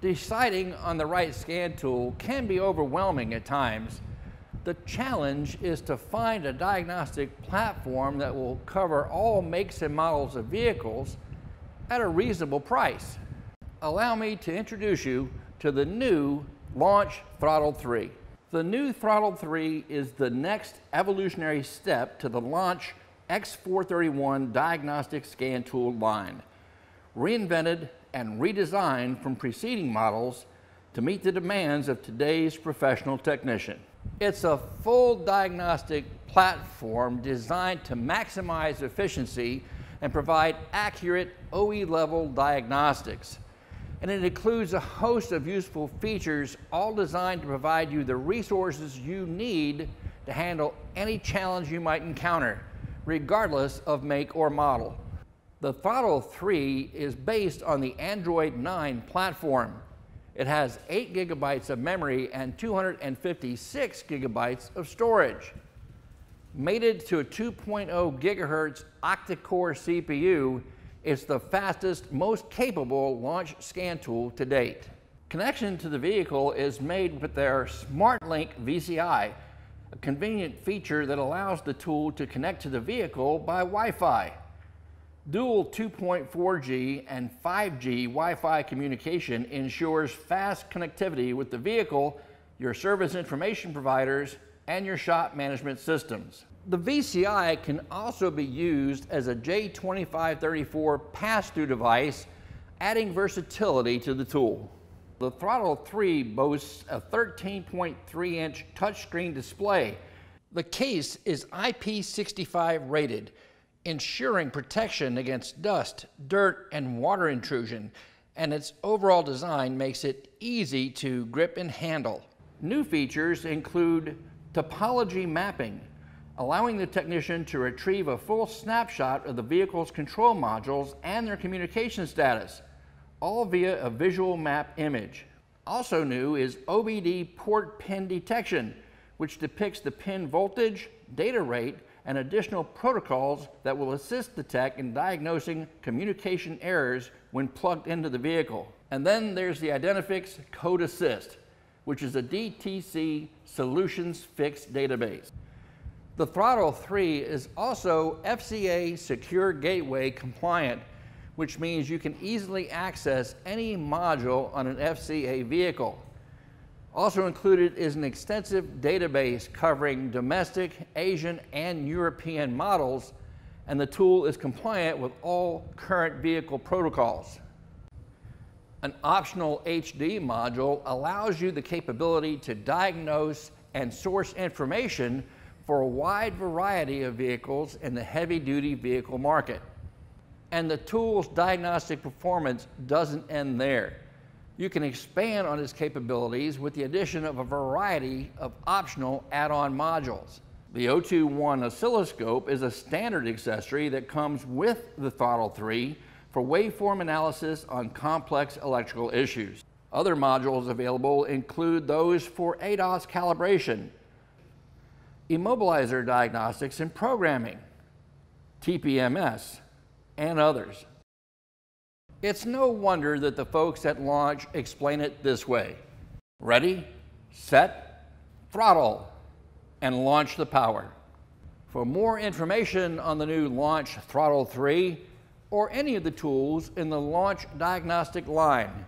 Deciding on the right scan tool can be overwhelming at times. The challenge is to find a diagnostic platform that will cover all makes and models of vehicles at a reasonable price. Allow me to introduce you to the new Launch Throttle III. The new Throttle III is the next evolutionary step to the Launch X-431 diagnostic scan tool line, reinvented and redesigned from preceding models to meet the demands of today's professional technician. It's a full diagnostic platform designed to maximize efficiency and provide accurate OE-level diagnostics. And it includes a host of useful features, all designed to provide you the resources you need to handle any challenge you might encounter, regardless of make or model. The Throttle III is based on the Android 9 platform. It has 8 gigabytes of memory and 256 gigabytes of storage. Mated to a 2.0 gigahertz octa-core CPU, it's the fastest, most capable launch scan tool to date. Connection to the vehicle is made with their Smartlink VCI, a convenient feature that allows the tool to connect to the vehicle by Wi-Fi. Dual 2.4G and 5G Wi-Fi communication ensures fast connectivity with the vehicle, your service information providers, and your shop management systems. The VCI can also be used as a J2534 pass-through device, adding versatility to the tool. The Throttle III boasts a 13.3-inch touchscreen display. The case is IP65 rated, ensuring protection against dust, dirt, and water intrusion, and its overall design makes it easy to grip and handle. New features include topology mapping, allowing the technician to retrieve a full snapshot of the vehicle's control modules and their communication status, all via a visual map image. Also new is OBD port pin detection, which depicts the pin voltage, data rate, and additional protocols that will assist the tech in diagnosing communication errors when plugged into the vehicle. And then there's the Identifix Code Assist, which is a DTC solutions fixed database. The Throttle III is also FCA Secure Gateway compliant, which means you can easily access any module on an FCA vehicle. Also included is an extensive database covering domestic, Asian, and European models, and the tool is compliant with all current vehicle protocols. An optional HD module allows you the capability to diagnose and source information for a wide variety of vehicles in the heavy-duty vehicle market. And the tool's diagnostic performance doesn't end there. You can expand on its capabilities with the addition of a variety of optional add-on modules. The 021 oscilloscope is a standard accessory that comes with the Throttle III for waveform analysis on complex electrical issues. Other modules available include those for ADAS calibration, immobilizer diagnostics and programming, TPMS, and others. It's no wonder that the folks at Launch explain it this way: ready, set, throttle, and launch the power. For more information on the new Launch Throttle III or any of the tools in the Launch diagnostic line,